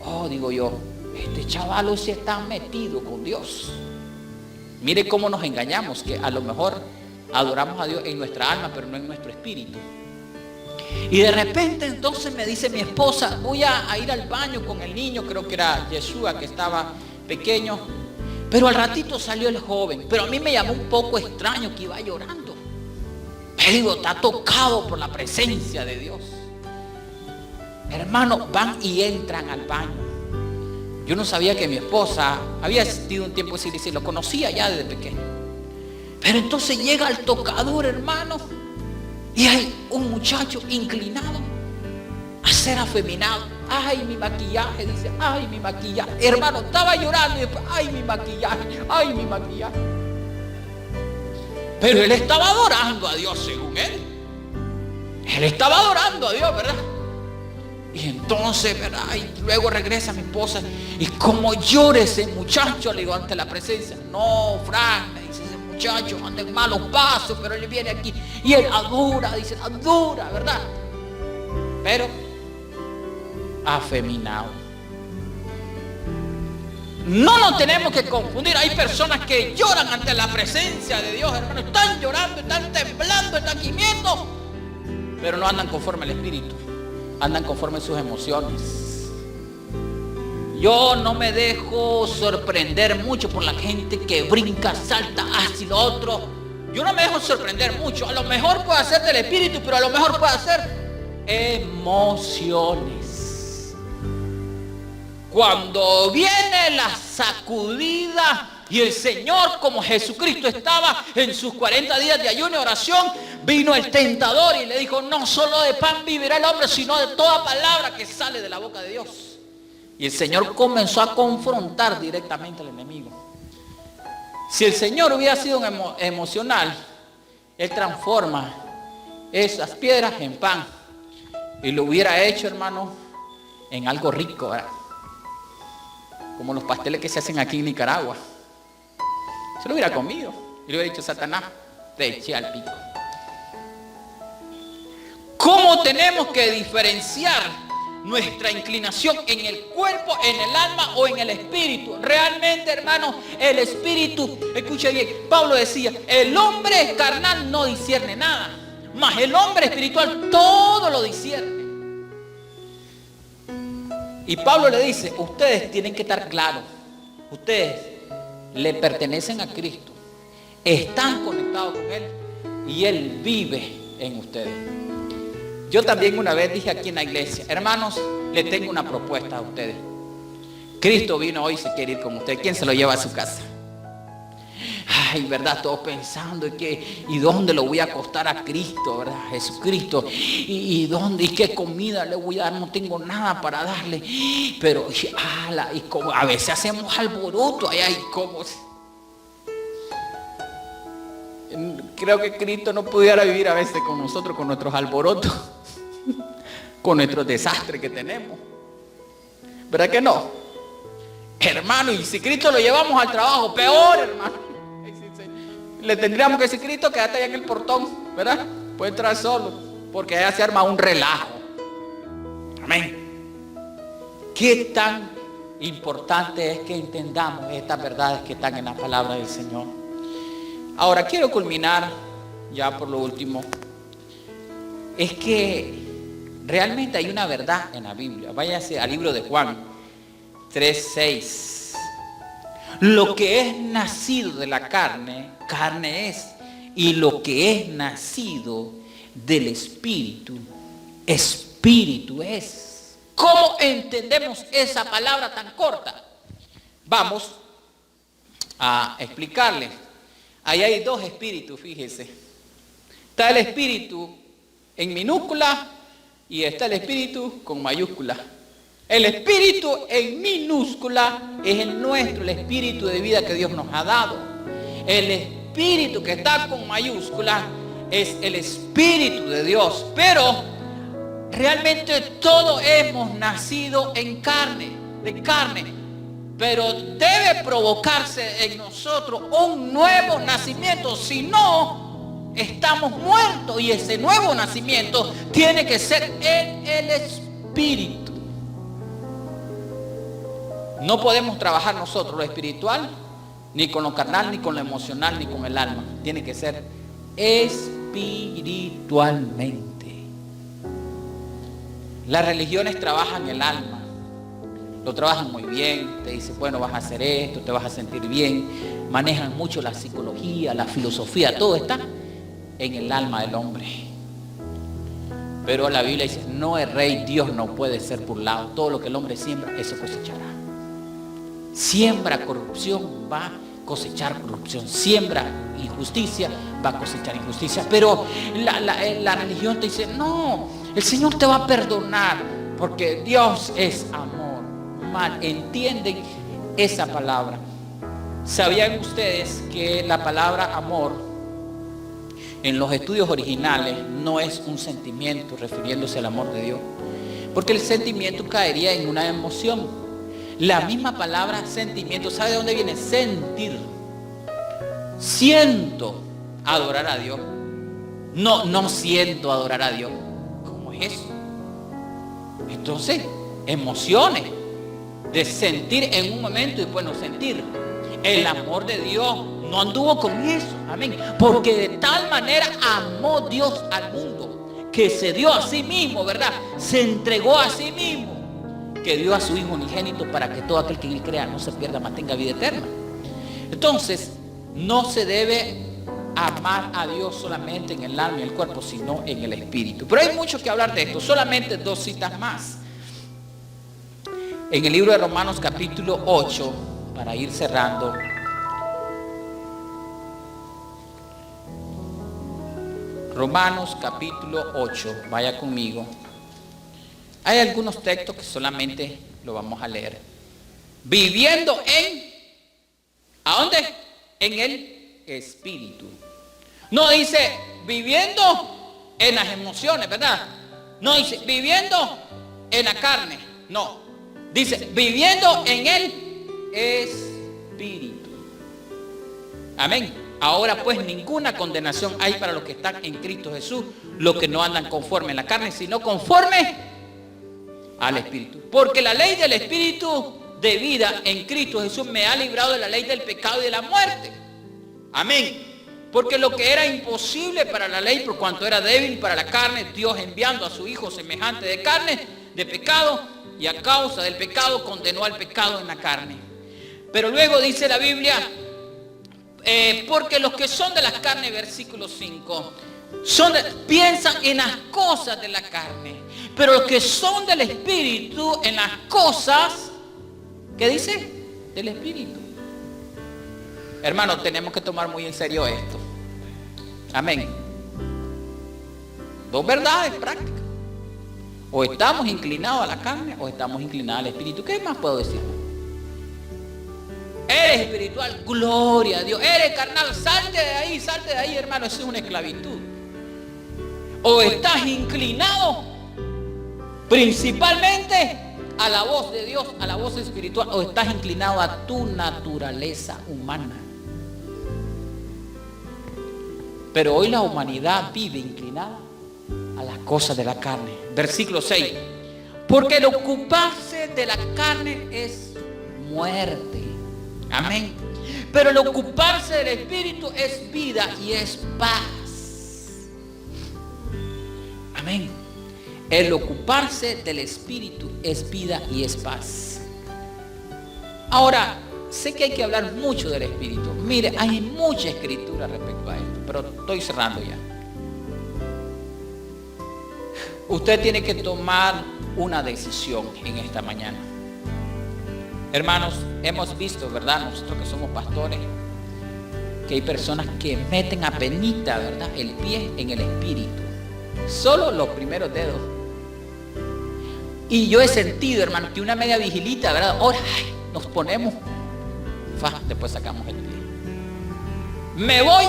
Speaker 1: Oh, digo yo, este chaval se está metido con Dios. Mire cómo nos engañamos, que a lo mejor adoramos a Dios en nuestra alma, pero no en nuestro espíritu. Y de repente entonces me dice mi esposa, voy a ir al baño con el niño, creo que era Yeshua que estaba pequeño. Pero al ratito salió el joven, pero a mí me llamó un poco extraño que iba llorando. Pero digo, está tocado por la presencia de Dios. Hermanos, van y entran al baño. Yo no sabía que mi esposa había asistido un tiempo así, lo conocía ya desde pequeño. Pero entonces llega al tocador, hermano, y hay un muchacho inclinado a ser afeminado. Ay, mi maquillaje, dice, ay, mi maquillaje. Hermano, estaba llorando y después, ay, mi maquillaje. Pero él estaba adorando a Dios según él. Él estaba adorando a Dios, ¿verdad? Y entonces, ¿verdad? Y luego regresa mi esposa. Y como llora ese muchacho, le digo, ante la presencia. No, Frank, me dice, ese muchacho anda en malos pasos, pero él viene aquí. Y él adora, dice, adora, ¿verdad? Pero afeminado. No nos tenemos que confundir. Hay personas que lloran ante la presencia de Dios, hermano. Están llorando, están temblando, están gimiendo, pero no andan conforme al Espíritu. Andan conforme a sus emociones. Yo no me dejo sorprender mucho por la gente que brinca, salta, hace lo otro. Yo no me dejo sorprender mucho. A lo mejor puede ser del espíritu, pero a lo mejor puede ser emociones. Cuando viene la sacudida y el Señor, como Jesucristo estaba en sus 40 días de ayuno y oración, vino el tentador y le dijo: no solo de pan vivirá el hombre, sino de toda palabra que sale de la boca de Dios. Y el Señor comenzó a confrontar directamente al enemigo. Si el Señor hubiera sido emocional, Él transforma esas piedras en pan. Y lo hubiera hecho, hermano, en algo rico, ¿verdad? Como los pasteles que se hacen aquí en Nicaragua. Se lo hubiera comido. Y le hubiera dicho: Satanás, te eché al pico. ¿Cómo tenemos que diferenciar nuestra inclinación en el cuerpo, en el alma o en el espíritu? Realmente, hermano, el espíritu, escuche bien, Pablo decía: el hombre carnal no discierne nada, mas el hombre espiritual todo lo discierne. Y Pablo le dice: ustedes tienen que estar claros, ustedes le pertenecen a Cristo, están conectados con Él y Él vive en ustedes. Yo también una vez dije aquí en la iglesia: hermanos, le tengo una propuesta a ustedes. Cristo vino hoy y se quiere ir con ustedes. ¿Quién se lo lleva a su casa? Ay, verdad, todos pensando ¿y dónde lo voy a acostar a Cristo, verdad? Jesucristo. ¿Y dónde? ¿Y qué comida le voy a dar? No tengo nada para darle. Pero, y como a veces hacemos alboroto allá y como... Creo que Cristo no pudiera vivir a veces con nosotros, con nuestros alborotos, con nuestros desastres que tenemos. ¿Verdad que no? Hermano, y si Cristo lo llevamos al trabajo, peor, hermano. Le tendríamos que decir: Cristo, quédate allá en el portón, ¿verdad? Puede entrar solo, porque allá se arma un relajo. Amén. ¿Qué tan importante es que entendamos estas verdades que están en la palabra del Señor? Ahora quiero culminar ya por lo último. Es que realmente hay una verdad en la Biblia. Váyase al libro de Juan 3:6. Lo que es nacido de la carne, carne es. Y lo que es nacido del Espíritu, Espíritu es. ¿Cómo entendemos esa palabra tan corta? Vamos a explicarles. Ahí hay dos espíritus, fíjese. Está el espíritu en minúscula y está el espíritu con mayúscula. El espíritu en minúscula es el nuestro, el espíritu de vida que Dios nos ha dado. El espíritu que está con mayúscula es el Espíritu de Dios. Pero realmente todos hemos nacido en carne, de carne. Pero debe provocarse en nosotros un nuevo nacimiento. Si no, estamos muertos. Y ese nuevo nacimiento tiene que ser en el Espíritu. No podemos trabajar nosotros lo espiritual, ni con lo carnal, ni con lo emocional, ni con el alma. Tiene que ser espiritualmente. Las religiones trabajan el alma. Lo trabajan muy bien, te dicen: bueno, vas a hacer esto, te vas a sentir bien. Manejan mucho la psicología, la filosofía, todo está en el alma del hombre. Pero la Biblia dice: no erréis, Dios no puede ser burlado. Todo lo que el hombre siembra, eso cosechará. Siembra corrupción, va a cosechar corrupción. Siembra injusticia, va a cosechar injusticia. Pero la religión te dice: no, el Señor te va a perdonar porque Dios es amor. Mal entienden esa palabra. ¿Sabían ustedes que la palabra amor en los estudios originales no es un sentimiento refiriéndose al amor de Dios? Porque el sentimiento caería en una emoción. La misma palabra sentimiento, ¿sabe de dónde viene? Sentir. Siento adorar a Dios. No siento adorar a Dios. ¿Cómo es eso? Entonces, emociones. De sentir en un momento y después no sentir. El amor de Dios no anduvo con eso. Amén. Porque de tal manera amó Dios al mundo que se dio a sí mismo, ¿verdad? Se entregó a sí mismo. que dio a su Hijo unigénito para que todo aquel que en él crea no se pierda, mas tenga vida eterna. Entonces, no se debe amar a Dios solamente en el alma y el cuerpo, sino en el espíritu. Pero hay mucho que hablar de esto, solamente 2 citas más. En el libro de Romanos capítulo 8, para ir cerrando. Romanos capítulo 8, vaya conmigo. Hay algunos textos que solamente lo vamos a leer. Viviendo en, ¿a dónde? En el espíritu. No dice viviendo en las emociones, ¿verdad? No dice viviendo en la carne, no. Dice viviendo en el espíritu. Amén. Ahora pues ninguna condenación hay para los que están en Cristo Jesús, los que no andan conforme en la carne, sino conforme al Espíritu. Porque la ley del Espíritu de vida en Cristo Jesús me ha librado de la ley del pecado y de la muerte. Amén. Porque lo que era imposible para la ley, por cuanto era débil para la carne, Dios enviando a su Hijo semejante de carne, de pecado, y a causa del pecado condenó al pecado en la carne. Pero luego dice la Biblia, porque los que son de la carne, versículo 5, piensan en las cosas de la carne, pero los que son del Espíritu en las cosas, ¿qué dice? Del Espíritu. Hermanos, tenemos que tomar muy en serio esto. Amén. 2 verdades prácticas. O estamos inclinados a la carne o estamos inclinados al Espíritu. ¿Qué más puedo decir? Eres espiritual, gloria a Dios. Eres carnal, salte de ahí, hermano. Eso es una esclavitud. O estás inclinado principalmente a la voz de Dios, a la voz espiritual, o estás inclinado a tu naturaleza humana. Pero hoy la humanidad vive inclinada a las cosas de la carne. Versículo 6. Porque el ocuparse de la carne es muerte. Amén. Pero el ocuparse del Espíritu es vida y es paz. Amén. El ocuparse del Espíritu es vida y es paz. Ahora, sé que hay que hablar mucho del Espíritu. Mire, hay mucha escritura respecto a esto, pero estoy cerrando ya. Usted tiene que tomar una decisión en esta mañana. Hermanos, hemos visto, ¿verdad? Nosotros que somos pastores, que hay personas que meten apenita, ¿verdad? El pie en el Espíritu. Solo los primeros dedos. Y yo he sentido, hermano, que una media vigilita, ¿verdad? Ahora nos ponemos, después sacamos el pie. Me voy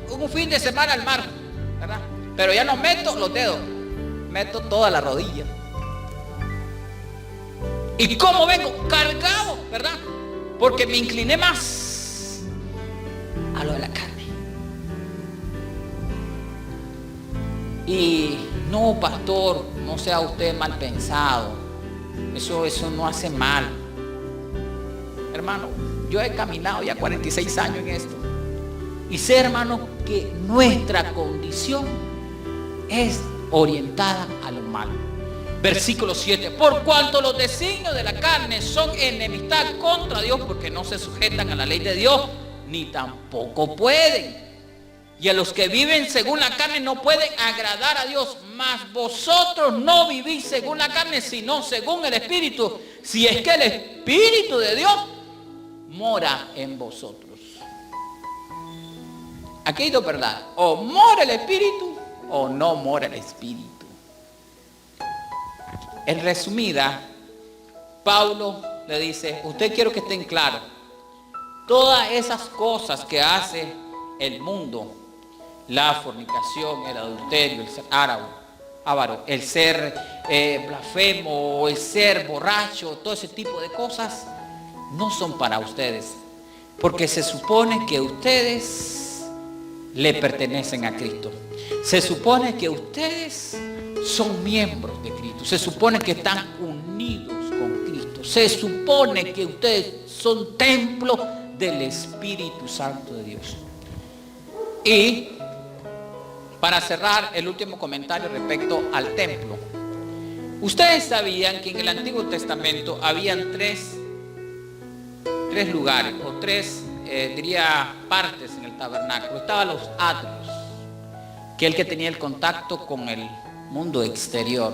Speaker 1: un fin de semana al mar, ¿verdad? Pero ya no meto los dedos, meto toda la rodilla. ¿Y cómo vengo? Cargado, ¿verdad? Porque me incliné más a lo de la carne. Y no, pastor, no sea usted mal pensado. Eso no hace mal. Hermano, yo he caminado ya 46 años en esto. Y sé, hermano, que nuestra condición es orientada a lo malo. Versículo 7. Por cuanto los designios de la carne son enemistad contra Dios, porque no se sujetan a la ley de Dios, ni tampoco pueden. Y a los que viven según la carne no pueden agradar a Dios. Mas vosotros no vivís según la carne, sino según el Espíritu, si es que el Espíritu de Dios mora en vosotros. Aquí hay 2 verdades. O mora el Espíritu o no mora el Espíritu. En resumida, Pablo le dice, usted quiero que estén claros, todas esas cosas que hace el mundo, la fornicación, el adulterio, el ser avaro, el ser blasfemo, el ser borracho, todo ese tipo de cosas, no son para ustedes, porque se supone que ustedes le pertenecen a Cristo. Se supone que ustedes son miembros de Cristo. Se supone que están unidos con Cristo. Se supone que ustedes son templo del Espíritu Santo de Dios. Y para cerrar, el último comentario respecto al templo. Ustedes sabían que en el Antiguo Testamento habían tres lugares o tres, diría, partes en el tabernáculo. Estaban los atrios, que es el que tenía el contacto con el mundo exterior.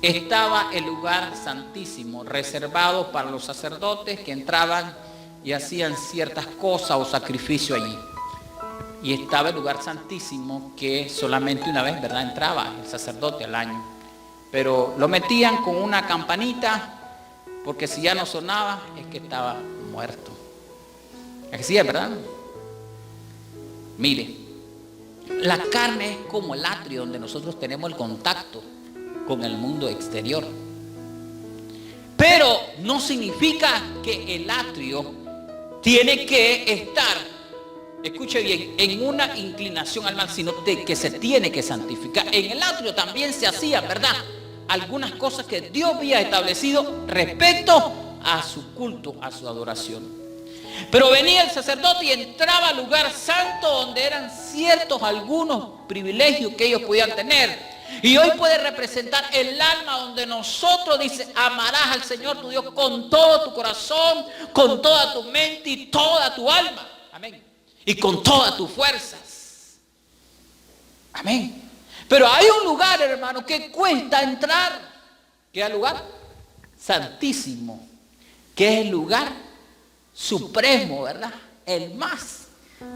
Speaker 1: Estaba el lugar santísimo, reservado para los sacerdotes que entraban y hacían ciertas cosas o sacrificio allí. Y estaba el lugar santísimo, que solamente una vez, ¿verdad?, entraba el sacerdote al año. Pero lo metían con una campanita, porque si ya no sonaba, es que estaba muerto. Así es, ¿verdad? Mire, la carne es como el atrio donde nosotros tenemos el contacto con el mundo exterior. Pero no significa que el atrio tiene que estar, escuche bien, en una inclinación al mal, sino que se tiene que santificar. En el atrio también se hacían, ¿verdad?, algunas cosas que Dios había establecido respecto a su culto, a su adoración. Pero venía el sacerdote y entraba al lugar santo, donde eran ciertos algunos privilegios que ellos podían tener. Y hoy puede representar el alma, donde nosotros, dice, amarás al Señor tu Dios con todo tu corazón, con toda tu mente y toda tu alma. Amén. Y con todas tus fuerzas. Amén. Pero hay un lugar, hermano, que cuesta entrar, que es el lugar santísimo, que es el lugar supremo, ¿verdad? El más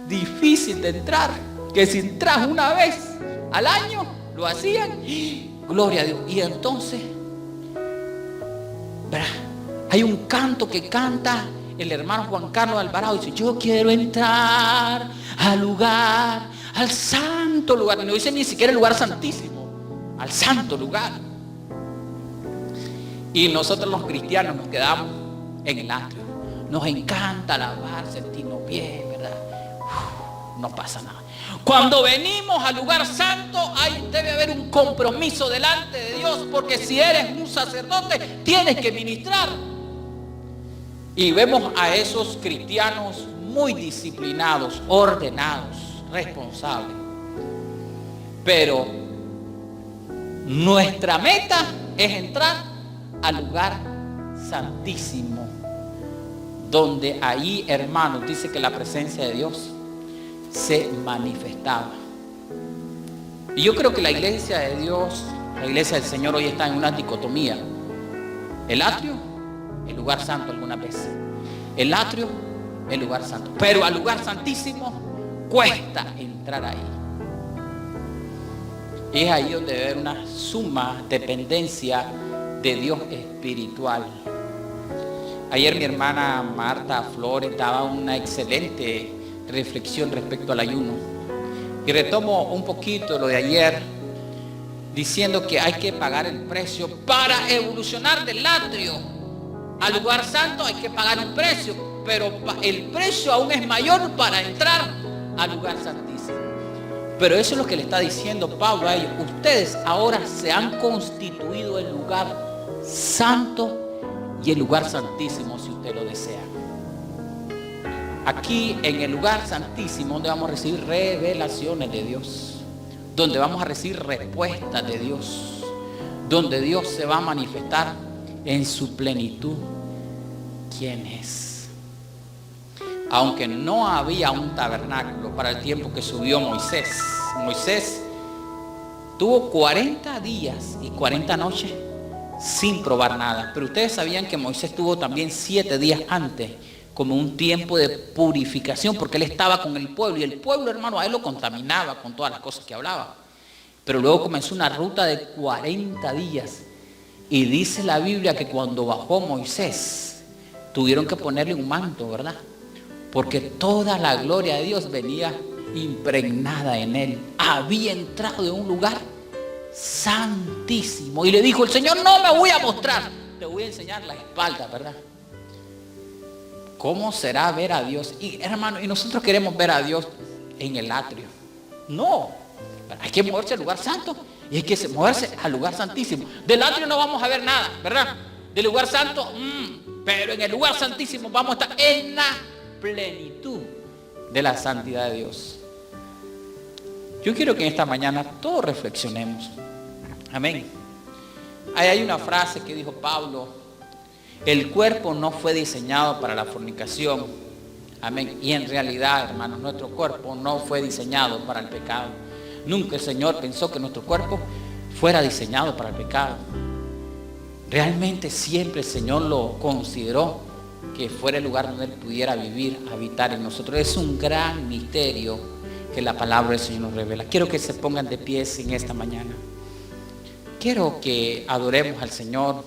Speaker 1: difícil de entrar, que si entras una vez al año, lo hacían, gloria a Dios. Y entonces, ¿verdad?, hay un canto que canta el hermano Juan Carlos Alvarado, dice: yo quiero entrar al lugar, al santo lugar. No dice ni siquiera el lugar santísimo, al santo lugar. Y nosotros los cristianos nos quedamos en el atrio. Nos encanta alabar, sentirnos bien, ¿verdad? No pasa nada. Cuando venimos al lugar santo, ahí debe haber un compromiso delante de Dios, porque si eres un sacerdote, tienes que ministrar. Y vemos a esos cristianos muy disciplinados, ordenados, responsables. Pero nuestra meta es entrar al lugar santísimo, donde ahí, hermanos, dice que la presencia de Dios se manifestaba. Y yo creo que la iglesia de Dios, la iglesia del Señor, hoy está en una dicotomía: el atrio, el lugar santo algunas veces. El atrio, el lugar santo. Pero al lugar santísimo cuesta entrar ahí. Y es ahí donde debe haber una suma dependencia de Dios espiritual. Ayer mi hermana Marta Flores daba una excelente reflexión respecto al ayuno. Y retomo un poquito lo de ayer, diciendo que hay que pagar el precio para evolucionar del atrio al lugar santo. Hay que pagar un precio, pero el precio aún es mayor para entrar al lugar santísimo. Pero eso es lo que le está diciendo Pablo a ellos: ustedes ahora se han constituido el lugar santo y el lugar santísimo, si usted lo desea. Aquí en el lugar santísimo, donde vamos a recibir revelaciones de Dios, donde vamos a recibir respuestas de Dios, donde Dios se va a manifestar en su plenitud. ¿Quién es? Aunque no había un tabernáculo para el tiempo que subió Moisés. Moisés tuvo 40 días y 40 noches sin probar nada. Pero ustedes sabían que Moisés tuvo también 7 días antes, como un tiempo de purificación, porque él estaba con el pueblo, y el pueblo, hermano, a él lo contaminaba con todas las cosas que hablaba. Pero luego comenzó una ruta de 40 días, y dice la Biblia que cuando bajó Moisés, tuvieron que ponerle un manto, ¿verdad? Porque toda la gloria de Dios venía impregnada en él. Había entrado en un lugar santísimo, y le dijo el Señor: no me voy a mostrar, te voy a enseñar la espalda, ¿verdad? ¿Cómo será ver a Dios? Y hermano, y nosotros queremos ver a Dios en el atrio. No, hay que moverse al lugar santo y hay que moverse al lugar santísimo. Del atrio no vamos a ver nada, ¿verdad? Del lugar santo, pero en el lugar santísimo vamos a estar en la plenitud de la santidad de Dios. Yo quiero que en esta mañana todos reflexionemos. Amén. Ahí hay una frase que dijo Pablo: el cuerpo no fue diseñado para la fornicación. Amén. Y en realidad, hermanos, nuestro cuerpo no fue diseñado para el pecado. Nunca el Señor pensó que nuestro cuerpo fuera diseñado para el pecado. Realmente siempre el Señor lo consideró que fuera el lugar donde Él pudiera vivir, habitar en nosotros. Es un gran misterio que la palabra del Señor nos revela. Quiero que se pongan de pie en esta mañana. Quiero que adoremos al Señor.